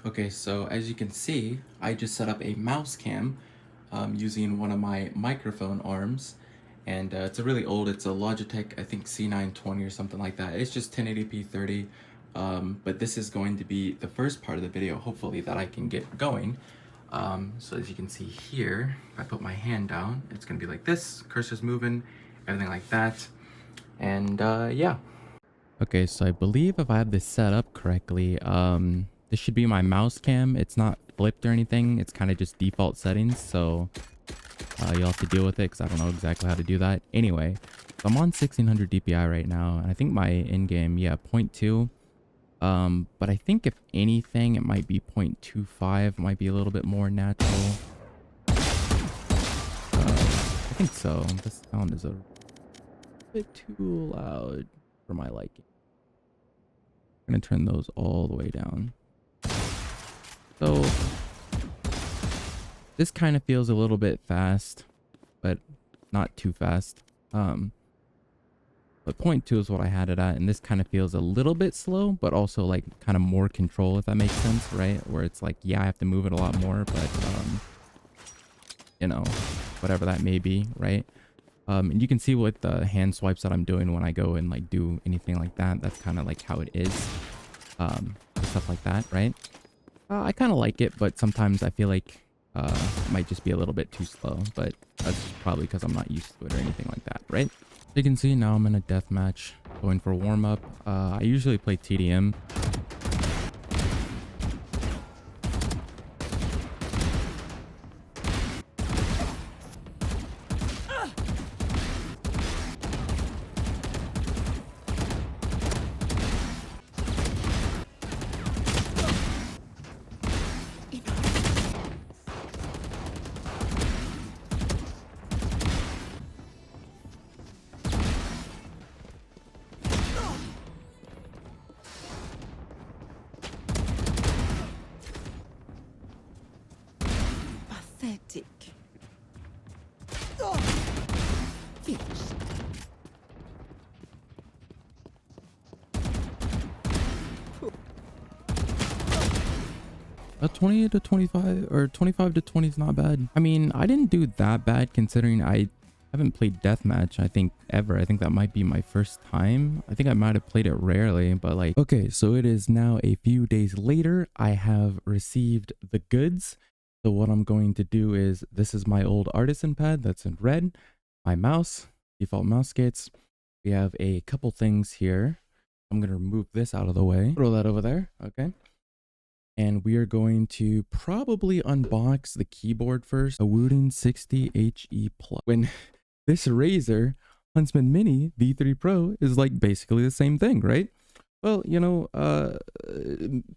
Okay, so as you can see, I just set up a mouse cam using one of my microphone arms, and it's a really old, it's a Logitech, I think C920 or something like that. It's just 1080p 30, but this is going to be the first part of the video, hopefully, that I can get going. So as you can see here, if I put my hand down, it's gonna be like this, cursor's moving, everything like that, and yeah. Okay, so I believe if I have this set up correctly, this should be my mouse cam. It's not flipped or anything. It's kind of just default settings, so you'll have to deal with it because I don't know exactly how to do that. Anyway, so I'm on 1600 DPI right now, and I think my in-game, yeah, 0.2. But I think if anything, it might be 0.25, might be a little bit more natural. I think so. This sound is a bit too loud for my liking. I'm gonna turn those all the way down. So this kind of feels a little bit fast, but not too fast. But 0.2 is what I had it at, and this kind of feels a little bit slow, but also like kind of more control, if that makes sense, right? Where it's like, yeah, I have to move it a lot more, but you know, whatever that may be, right? And you can see with the hand swipes that I'm doing when I go and like do anything like that. That's kind of like how it is. Stuff like that, right? I kind of like it, but sometimes I feel like it might just be a little bit too slow, but that's probably because I'm not used to it or anything like that, right? So you can see now I'm in a deathmatch, going for warm-up. I usually play TDM. Pathetic. Finished. 20 to 25 or 25 to 20 is not bad. I mean, I didn't do that bad considering I haven't played deathmatch, I think, ever. I think that might be my first time. I think I might have played it rarely, but like, okay, so it is now a few days later. I have received the goods. So what I'm going to do is, this is my old artisan pad that's in red, my mouse, default mouse skates. We have a couple things here. I'm going to remove this out of the way, throw that over there. Okay. And we are going to probably unbox the keyboard first. A Wooting 60HE Plus. When this Razer Huntsman Mini V3 Pro is like basically the same thing, right? Well, you know,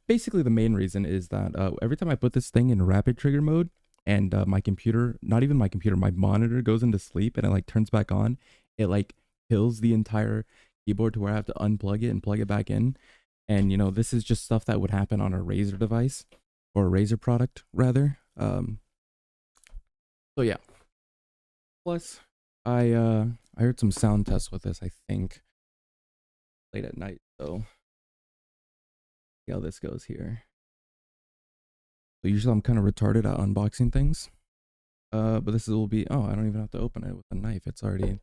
basically the main reason is that every time I put this thing in rapid trigger mode and my computer, not even my computer, my monitor goes into sleep and it like turns back on, it like kills the entire keyboard to where I have to unplug it and plug it back in. And, you know, this is just stuff that would happen on a Razer device or a Razer product, rather. So, yeah. Plus, I heard some sound tests with this, I think, late at night. So, see how this goes here. So, usually I'm kind of retarded at unboxing things. But this will be, oh, I don't even have to open it with a knife. It's already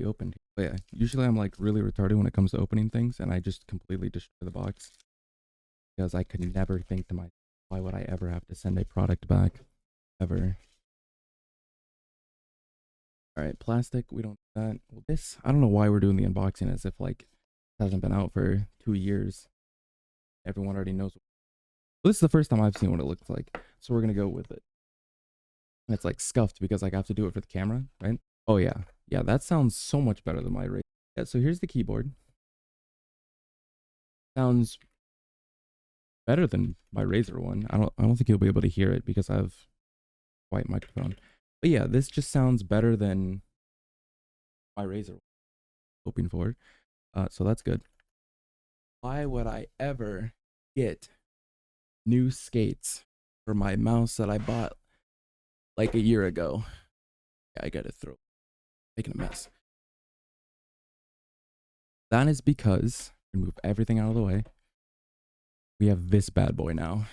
opened. But yeah, usually I'm like really retarded when it comes to opening things, and I just completely destroy the box because I could never think to myself, why would I ever have to send a product back, ever? All right, plastic, we don't do that. Well, this, I don't know why we're doing the unboxing as if like it hasn't been out for 2 years. Everyone already knows. Well, this is the first time I've seen what it looks like, so we're gonna go with it. And it's like scuffed because like, I have to do it for the camera, right? Oh yeah, yeah, that sounds so much better than my Razer. Yeah, so here's the keyboard. Sounds better than my Razer one. I don't think you'll be able to hear it because I have white microphone. But yeah, this just sounds better than my Razer one. Hoping for. So that's good. Why would I ever get new skates for my mouse that I bought like a year ago? Yeah, I gotta throw, making a mess. That is because, move everything out of the way, we have this bad boy now.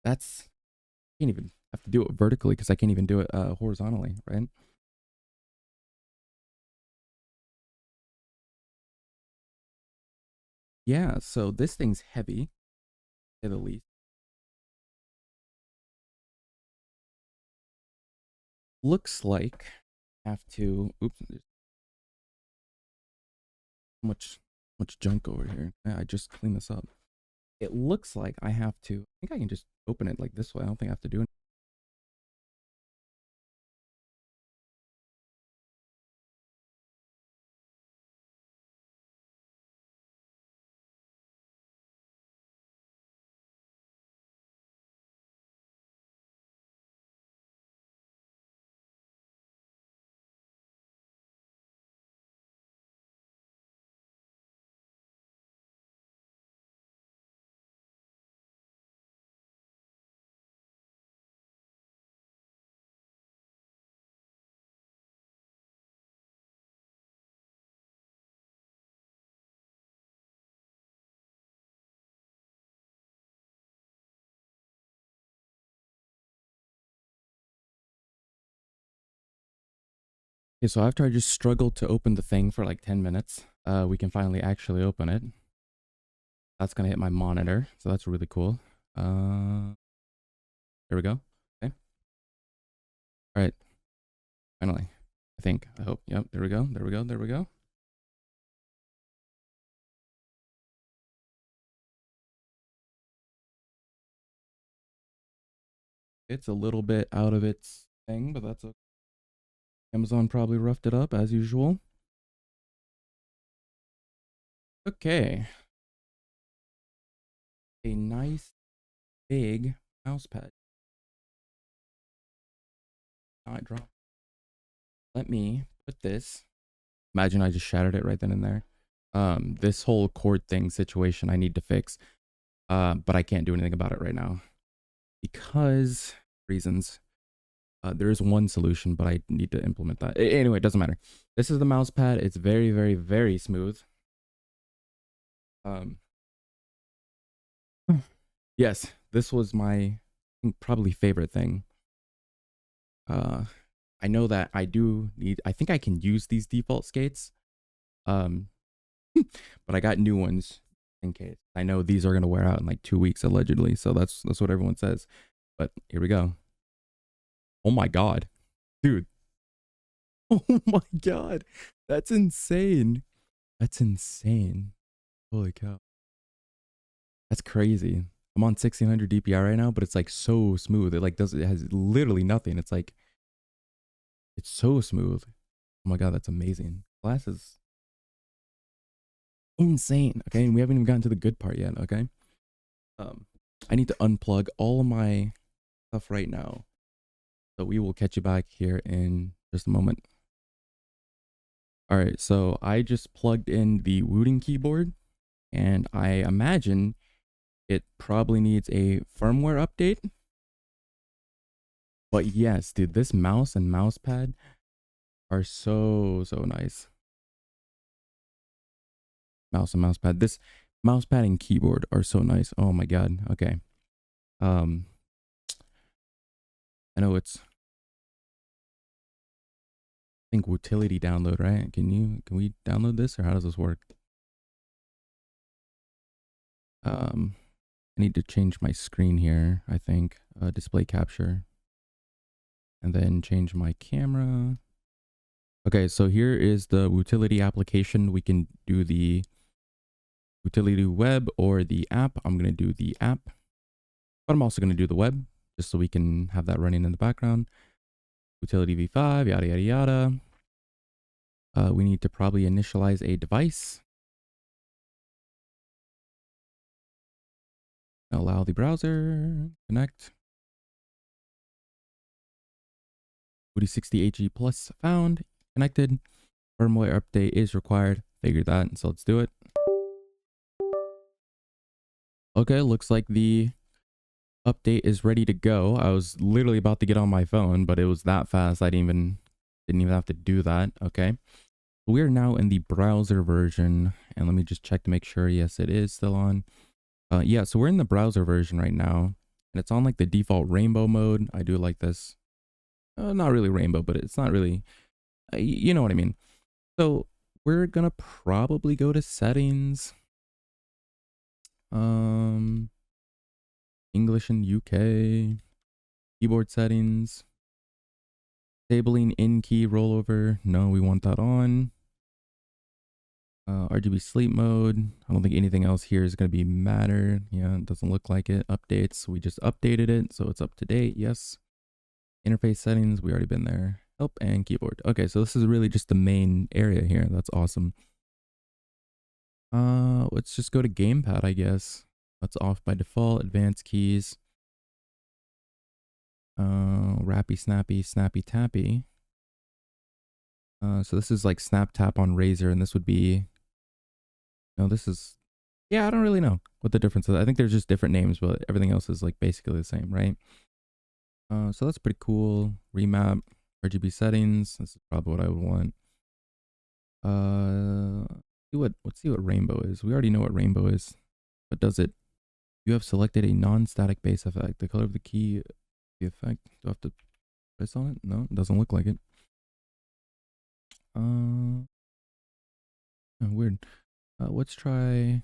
That's, I can't even have to do it vertically because I can't even do it horizontally, right? Yeah, so this thing's heavy, to say the least. Looks like I have to, oops, there's much junk over here. I just cleaned this up. It looks like I have to, I think I can just open it like this way. I don't think I have to do it. Okay, so after I just struggled to open the thing for like 10 minutes, we can finally actually open it. That's gonna hit my monitor, so that's really cool. There we go. Okay. All right. Finally. I think. I hope. Yep. There we go. There we go. There we go. It's a little bit out of its thing, but that's okay. Amazon probably roughed it up as usual. Okay. A nice big mouse pad. Not drop. Let me put this. Imagine I just shattered it right then and there. This whole cord thing situation I need to fix. But I can't do anything about it right now because reasons. There is one solution, but I need to implement that. Anyway, it doesn't matter. This is the mouse pad. It's very, very, very smooth. Yes, this was my, I think, probably favorite thing. I know that I do need, I think I can use these default skates. But I got new ones in case. I know these are gonna wear out in like 2 weeks allegedly, so that's what everyone says. But here we go. Oh my god, dude. Oh my god, that's insane. That's insane. Holy cow, that's crazy. I'm on 1600 DPI right now, but it's like so smooth. It like does, it has literally nothing. It's like, it's so smooth. Oh my god, that's amazing. Glass is insane. Okay, and we haven't even gotten to the good part yet. Okay, I need to unplug all of my stuff right now, so we will catch you back here in just a moment. All right, so I just plugged in the Wooting keyboard, and I imagine it probably needs a firmware update. But yes, dude, this mouse and mouse pad are so nice. Mouse and mouse pad. This mouse pad and keyboard are so nice. Oh my god. Okay. I know it's, I think Wootility download, right? Can we download this, or how does this work? I need to change my screen here, I think. Display capture. And then change my camera. Okay, so here is the Wootility application. We can do the Wootility web or the app. I'm going to do the app, but I'm also going to do the web just so we can have that running in the background. Wootility v5, yada, yada, yada. We need to probably initialize a device. Allow the browser, connect. Wooty60HE Plus found, connected. Firmware update is required. Figured that, so let's do it. Okay, looks like the update is ready to go. I was literally about to get on my phone, but it was that fast. I didn't even have to do that. Okay. We are now in the browser version, and let me just check to make sure. Yes, it is still on. Yeah, so we're in the browser version right now. And it's on like the default rainbow mode. I do like this. Not really rainbow, but it's not really, you know what I mean. So we're gonna probably go to settings. English and UK. Keyboard settings. Disabling in key rollover. No, we want that on. RGB sleep mode. I don't think anything else here is going to be matter. Yeah, it doesn't look like it. Updates. We just updated it, so it's up to date. Yes. Interface settings. We already been there. Help and keyboard. Okay, so this is really just the main area here. That's awesome. Let's just go to gamepad, I guess. That's off by default. Advanced keys. Rappy, snappy, snappy, tappy. So this is like snap tap on Razer, and this would be, no, this is, yeah, I don't really know what the difference is. I think there's just different names, but everything else is like basically the same, right? So that's pretty cool. Remap, RGB settings. This is probably what I would want. Let's see what rainbow is. We already know what rainbow is, but does it? You have selected a non-static base effect. The color of the key, the effect. Do I have to press on it? No, it doesn't look like it. Oh, weird. Let's try.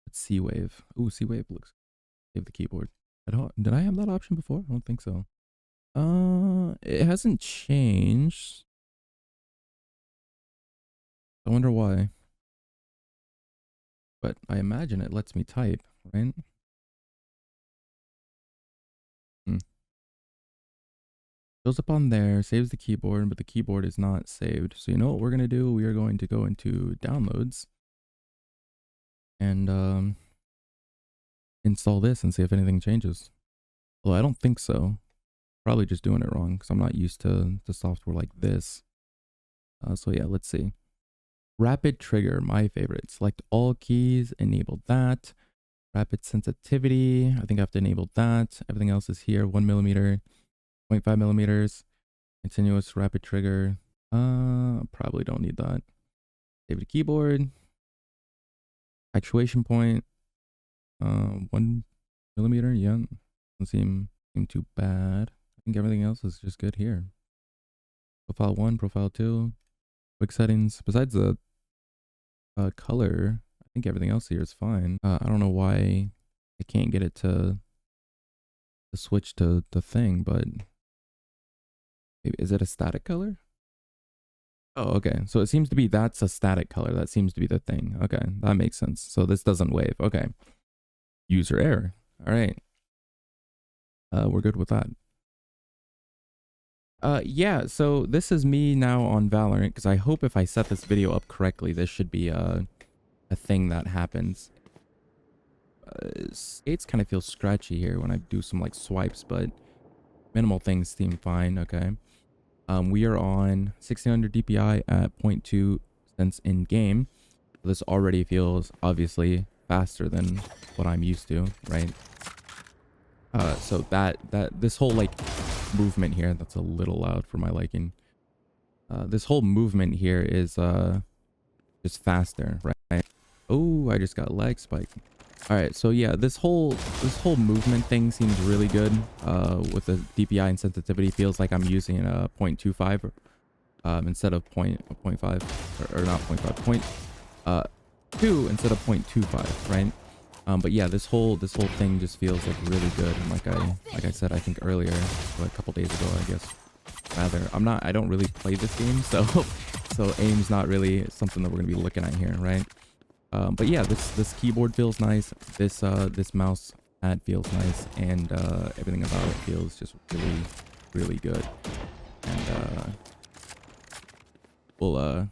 Let's C-Wave. Ooh, C-Wave looks. Save the keyboard. Did I have that option before? I don't think so. It hasn't changed. I wonder why. But I imagine it lets me type, right? Goes up on there, saves the keyboard, but the keyboard is not saved. So you know what we're going to do? We are going to go into downloads and install this and see if anything changes. Well, I don't think so. Probably just doing it wrong because I'm not used to software like this. So yeah, let's see. Rapid trigger, my favorite. Select all keys, enable that. Rapid sensitivity, I think I have to enable that. Everything else is here. 1 millimeter. 0.5 millimeters, continuous rapid trigger. Probably don't need that. Save the keyboard. Actuation point. 1 millimeter. Yeah, doesn't seem too bad. I think everything else is just good here. Profile 1, profile 2. Quick settings. Besides the color, I think everything else here is fine. I don't know why I can't get it to switch to the thing, but. Is it a static color? Oh, okay. So it seems to be that's a static color. That seems to be the thing. Okay, that makes sense. So this doesn't wave. Okay. User error. All right. We're good with that. Yeah, so this is me now on Valorant because I hope if I set this video up correctly, this should be a thing that happens. Skates kind of feel scratchy here when I do some like swipes, but minimal things seem fine. Okay. We are on 1600 DPI at 0.2 cents in game. This already feels obviously faster than what I'm used to, right? So this whole like movement here, that's a little loud for my liking. This whole movement here is just faster, right? Oh, I just got lag spike. All right, so yeah, this whole movement thing seems really good. With the DPI and sensitivity, feels like I'm using a 0.25 instead of 0.5 or not 0.5, 2 instead of 0.25, right? But yeah, this whole thing just feels like really good. And like I said, I think earlier, or a couple days ago, I guess. Rather, I don't really play this game, so aim's not really something that we're gonna be looking at here, right? But yeah, this keyboard feels nice. This mouse pad feels nice, and everything about it feels just really good. And we'll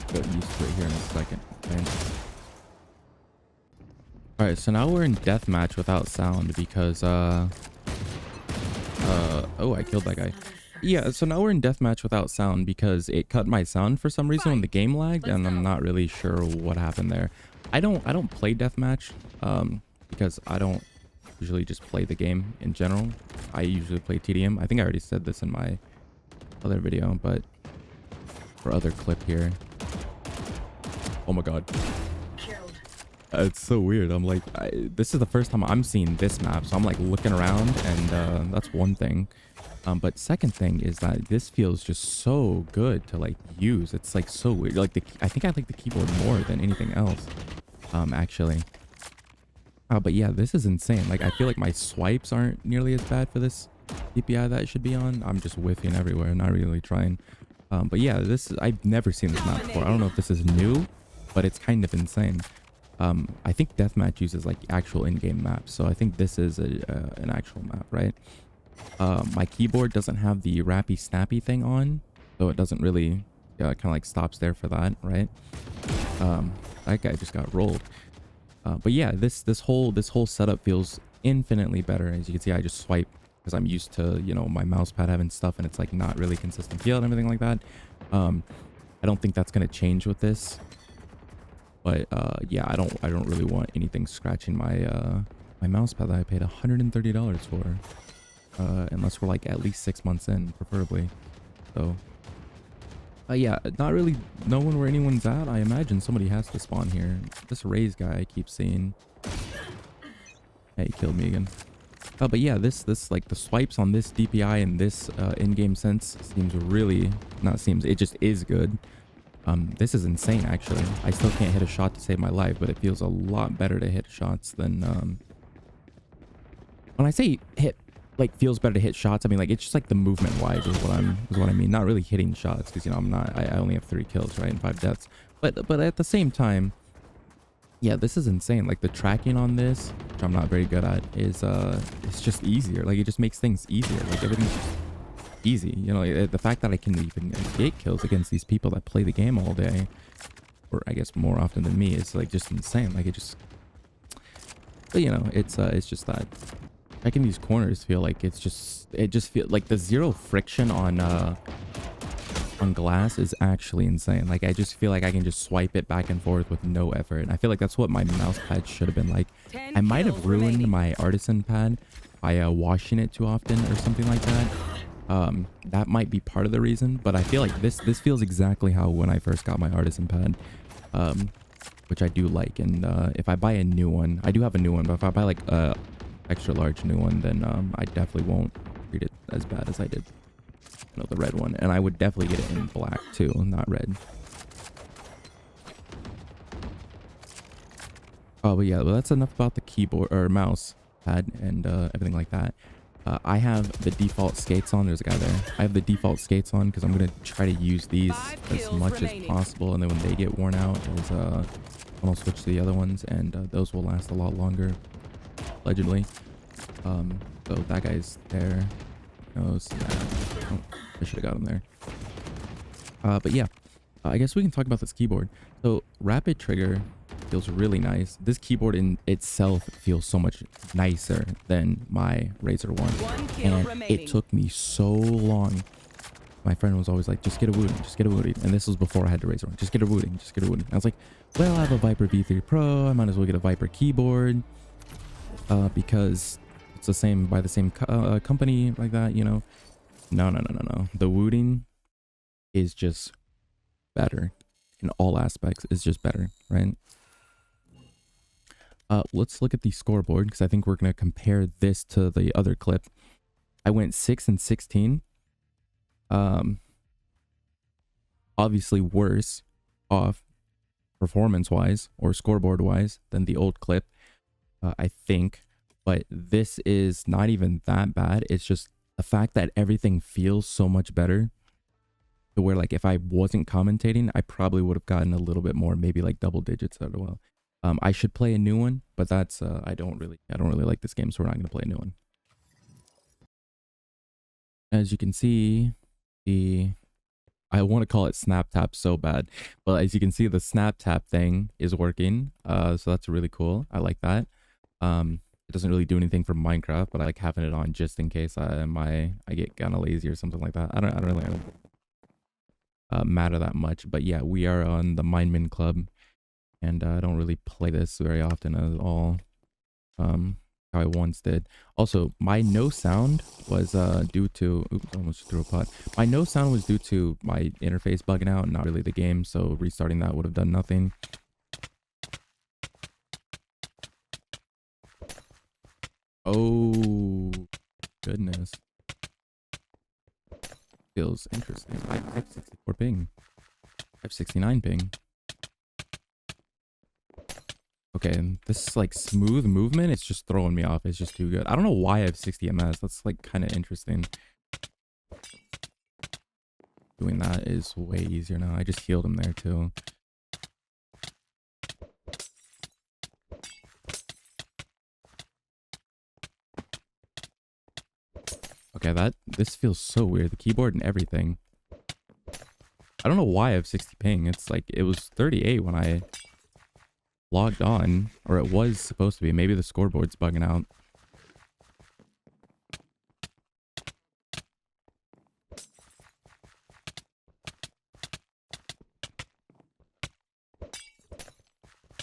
get used to it here in a second. Okay? All right, so now we're in deathmatch without sound because oh, I killed that guy. Yeah, so now we're in deathmatch without sound because it cut my sound for some reason when the game lagged, and I'm not really sure what happened there. I don't play deathmatch because I don't usually just play the game in general. I usually play TDM. I think I already said this in my other video, but for other clip here. Oh my god. It's so weird. I'm like, this is the first time I'm seeing this map, so I'm like looking around, and that's one thing. But second thing is that this feels just so good to like use. It's like so weird. Like I think I like the keyboard more than anything else. Actually. But yeah, this is insane. Like I feel like my swipes aren't nearly as bad for this DPI that it should be on. I'm just whiffing everywhere, not really trying. But yeah, I've never seen this map before. I don't know if this is new, but it's kind of insane. I think Deathmatch uses like actual in-game maps, so I think this is an actual map, right? My keyboard doesn't have the rappy snappy thing on, so it doesn't really kind of like stops there for that, right? That guy just got rolled. But yeah, this whole setup feels infinitely better. As you can see, I just swipe because I'm used to, you know, my mouse pad having stuff and it's like not really consistent feel and everything like that. I don't think that's gonna change with this. But yeah, I don't really want anything scratching my my mouse pad that I paid $130 for. Unless we're like at least 6 months in, preferably. So yeah, not really knowing where anyone's at. I imagine somebody has to spawn here. This Raze guy I keep seeing. Hey, he killed me again. But yeah, this like the swipes on this DPI and this in-game sense seems really, not seems, it just is good. This is insane actually. I still can't hit a shot to save my life, but it feels a lot better to hit shots than when I say hit, like feels better to hit shots, I mean like it's just like the movement wise is what I mean, not really hitting shots, because you know I only have 3 kills, right, and 5 deaths, but at the same time, yeah, this is insane. Like the tracking on this, which I'm not very good at, is it's just easier. Like it just makes things easier. Like everything's just easy, you know. The fact that I can even get kills against these people that play the game all day, or I guess more often than me, is like just insane. Like it just, but you know, it's just that checking these corners feel like it just feels like the zero friction on glass is actually insane. Like I just feel like I can just swipe it back and forth with no effort, and I feel like that's what my mouse pad should have been like. I might have ruined my artisan pad by washing it too often or something like that. That might be part of the reason, but I feel like this feels exactly how when I first got my artisan pad, which I do like. And if I buy a new one, I do have a new one, but if I buy like a extra large new one, then I definitely won't treat it as bad as I did, you know, the red one. And I would definitely get it in black too, not red. Oh, but yeah, well, that's enough about the keyboard or mouse pad and everything like that. I have the default skates on. There's a guy there. I have the default skates on because I'm going to try to use these as much as possible. And then when they get worn out, I'll switch to the other ones, and those will last a lot longer, allegedly. So that guy's there. Oh, I should have got him there. But yeah, I guess we can talk about this keyboard. So rapid trigger feels really nice. This keyboard in itself feels so much nicer than my Razer one, and it took me so long. My friend was always like, just get a Wooting, just get a Wooting. And this was before I had the Razer one. Just get a Wooting, just get a Wooting. I was like, well, I have a Viper V3 Pro. I might as well get a Viper keyboard because it's the same, by the same company, like that, you know. No. The Wooting is just better in all aspects. It's just better, right? Let's look at the scoreboard, because I think we're going to compare this to the other clip. I went 6 and 16. Obviously worse off performance-wise or scoreboard-wise than the old clip, I think. But this is not even that bad. It's just the fact that everything feels so much better, to where like if I wasn't commentating, I probably would have gotten a little bit more, maybe like double digits out of well. I should play a new one, but that's I don't really like this game, so we're not going to play a new one. As you can see, I want to call it snap tap so bad, but as you can see, the snap tap thing is working. So that's really cool. I like that. It doesn't really do anything for Minecraft, but I like having it on just in case I get kind of lazy or something like that. I don't really matter that much. But yeah, we are on the Mineman Club, and I don't really play this very often at all. How I once did. Also, my no sound was due to, oops, almost threw a pot. My no sound was due to my interface bugging out, not really the game, so restarting that would have done nothing. Oh, goodness. Feels interesting. I have 64 ping. I have 69 ping. Okay, this like smooth movement, it's just throwing me off. It's just too good. I don't know why I have 60 ms. That's like kind of interesting. Doing that is way easier now. I just healed him there too. Okay, this feels so weird. The keyboard and everything. I don't know why I have 60 ping. It's like it was 38 when I logged on, or it was supposed to be. Maybe the scoreboard's bugging out.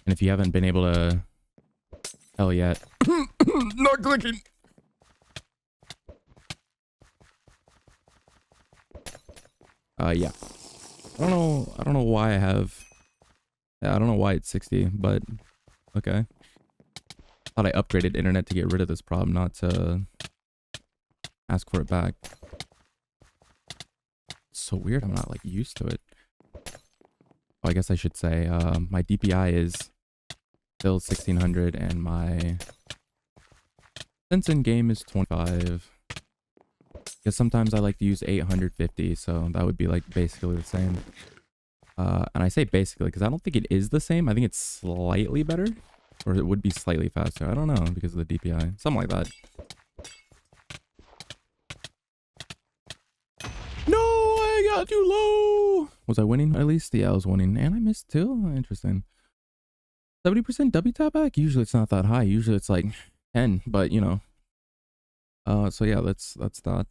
And if you haven't been able to tell yet, not clicking. Yeah. I don't know why I have. Yeah, I don't know why it's 60, but okay. Thought I upgraded internet to get rid of this problem, not to ask for it back. It's so weird. I'm not like used to it. Oh, I guess I should say my DPI is still 1600 and my sense in game is 25. Because sometimes I like to use 850, so that would be like basically the same. And I say basically because I don't think it is the same. I think it's slightly better, or it would be slightly faster. I don't know because of the DPI, something like that. No, I got too low. Was I winning at least? Yeah, I was winning, and I missed too. Interesting. 70% W tap back. Usually it's not that high. Usually it's like 10, but you know. So yeah, that's that.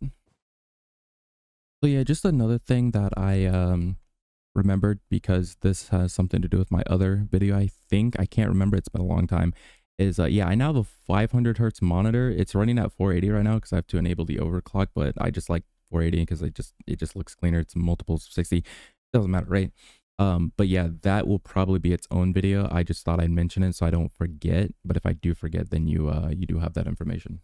So yeah, just another thing that I remembered, because this has something to do with my other video. I think, I can't remember, it's been a long time, is yeah, I now have a 500 hertz monitor. It's running at 480 right now because I have to enable the overclock, but I just like 480 because it just looks cleaner. It's multiples of 60, doesn't matter, right? But yeah, that will probably be its own video. I just thought I'd mention it so I don't forget, but if I do forget, then you do have that information.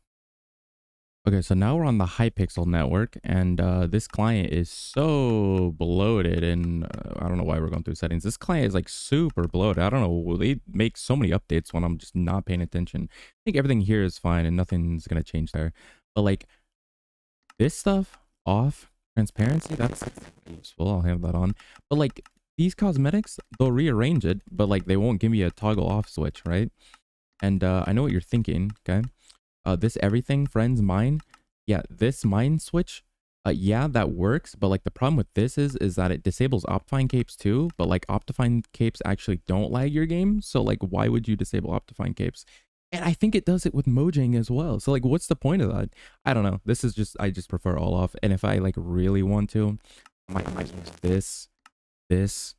Okay, so now we're on the Hypixel network, and this client is so bloated, and I don't know why we're going through settings. This client is like super bloated. I don't know. They make so many updates when I'm just not paying attention. I think everything here is fine, and nothing's going to change there. But like this stuff off, transparency, that's useful. I'll have that on. But like these cosmetics, they'll rearrange it, but like they won't give me a toggle off switch, right? And I know what you're thinking, okay? This everything, friends, mine. Yeah, this mine switch. Yeah, that works. But like the problem with this is that it disables Optifine capes too. But like Optifine capes actually don't lag your game. So like, why would you disable Optifine capes? And I think it does it with Mojang as well. So like, what's the point of that? I don't know. This is just, I just prefer all off. And if I like really want to, I might use this,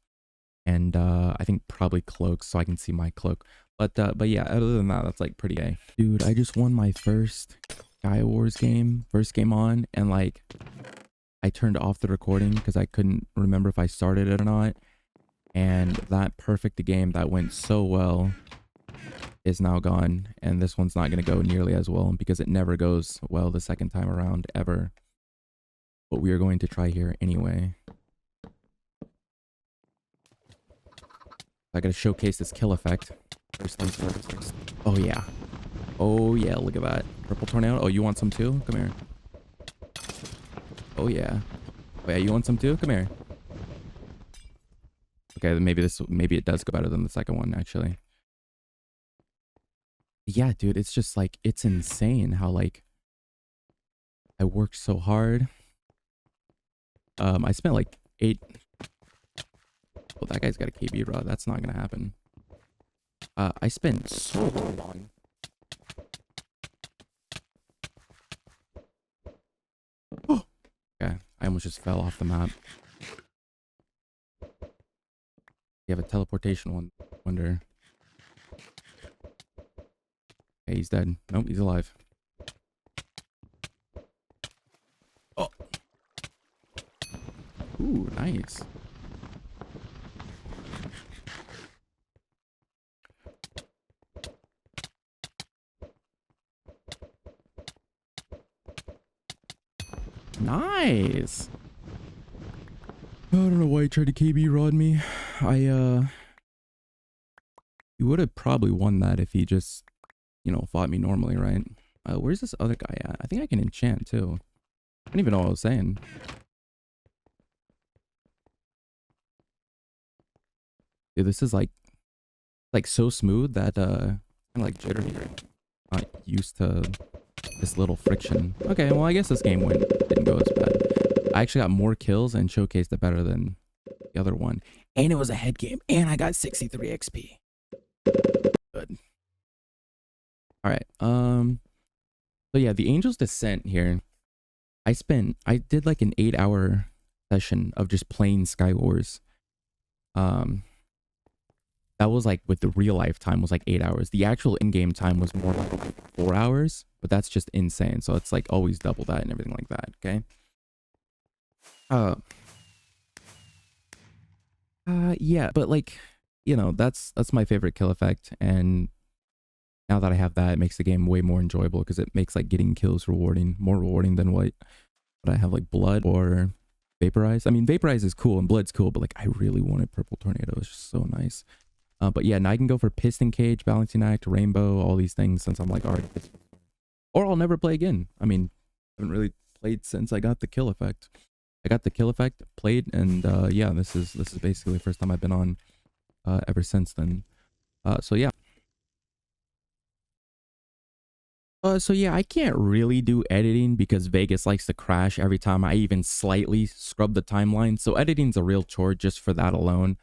and I think probably cloak so I can see my cloak. But yeah, other than that, that's like pretty gay. Dude, I just won my first SkyWars game, first game on, and like I turned off the recording because I couldn't remember if I started it or not. And that perfect game that went so well is now gone, and this one's not going to go nearly as well because it never goes well the second time around ever. But we are going to try here anyway. I gotta showcase this kill effect. First things first. Oh yeah. Oh yeah, look at that. Purple tornado. Oh, you want some too? Come here. Oh yeah. Oh yeah, you want some too? Come here. Okay, maybe it does go better than the second one, actually. Yeah, dude, it's just like, it's insane how like I worked so hard. I spent like 8. Oh, that guy's got a KB rod. That's not gonna happen. I spent so long. Oh, okay. I almost just fell off the map. You have a teleportation one. Wonder. Okay, he's dead. Nope, he's alive. Oh. Ooh, nice. Nice. I don't know why he tried to KB rod me. He would have probably won that if he just, you know, fought me normally, right? Where's this other guy at? I think I can enchant too. I don't even know what I was saying. Dude, this is like so smooth that kind of like jittery. Not used to this little friction. Okay, well I guess this game didn't go as bad. I actually got more kills and showcased it better than the other one. And it was a head game. And I got 63 XP. Good. Alright, so yeah, the Angel's Descent here. I did like an 8-hour session of just playing SkyWars. That was like with the real life time was like 8 hours. The actual in-game time was more like 4 hours, but that's just insane. So it's like always double that and everything like that. Okay. Yeah, but like, you know, that's my favorite kill effect. And now that I have that, it makes the game way more enjoyable because it makes like getting kills more rewarding than what I have like Blood or Vaporize. I mean, Vaporize is cool and Blood's cool, but like I really wanted Purple Tornado. It's just so nice. But yeah, now I can go for Piston Cage, Balancing Act, Rainbow, all these things since I'm like already. Or I'll never play again. I mean, I haven't really played since I got the kill effect. I got the kill effect, played, and yeah, this is basically the first time I've been on ever since then. So yeah. So yeah, I can't really do editing because Vegas likes to crash every time I even slightly scrub the timeline. So editing's a real chore just for that alone.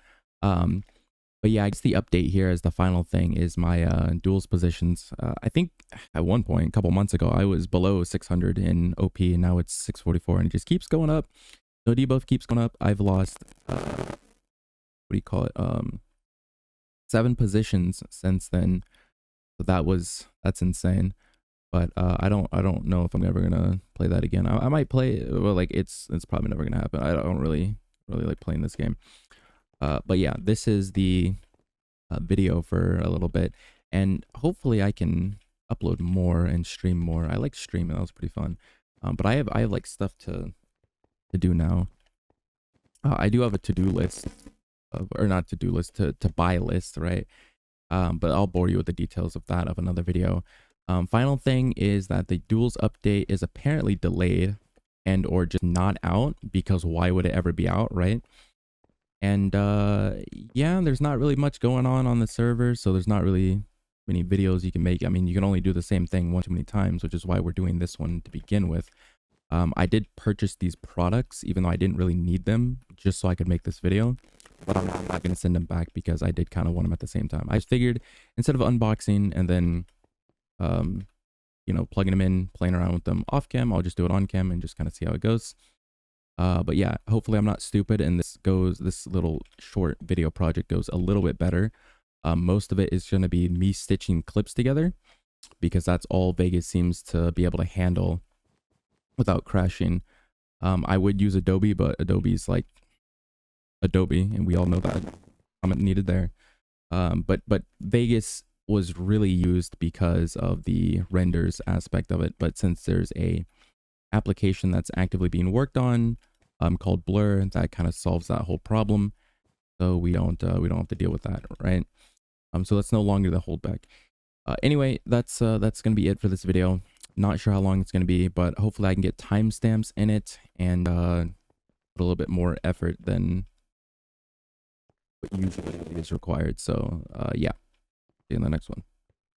But yeah, I guess the update here as the final thing is my duels positions. I think at one point, a couple months ago, I was below 600 in OP, and now it's 644, and it just keeps going up. NoDebuff keeps going up. I've lost, what do you call it? 7 positions since then. So that's insane. But I don't know if I'm ever gonna play that again. I might play, well, like it's probably never gonna happen. I don't really like playing this game. But yeah, this is the video for a little bit, and hopefully I can upload more and stream more. I like streaming, that was pretty fun. But I have like stuff to do now. I do have a to-do list, or not to-do list, to buy list, right? But I'll bore you with the details of that of another video. Final thing is that the duels update is apparently delayed and or just not out, because why would it ever be out, right? And yeah, there's not really much going on the server, so there's not really many videos you can make. I mean, you can only do the same thing one too many times, which is why we're doing this one to begin with. I did purchase these products even though I didn't really need them, just so I could make this video, but I'm not going to send them back because I did kind of want them at the same time. I just figured instead of unboxing and then you know, plugging them in, playing around with them off cam, I'll just do it on cam and just kind of see how it goes. But yeah, hopefully I'm not stupid and this little short video project goes a little bit better. Most of it is going to be me stitching clips together because that's all Vegas seems to be able to handle without crashing. I would use Adobe, but Adobe's like Adobe, and we all know that comment needed there. But Vegas was really used because of the renders aspect of it. But since there's a application that's actively being worked on called Blur, that kind of solves that whole problem, so we don't have to deal with that, right? So that's no longer the holdback. Anyway, that's gonna be it for this video. Not sure how long it's gonna be, but hopefully I can get timestamps in it and put a little bit more effort than what usually is required. So yeah, see you in the next one.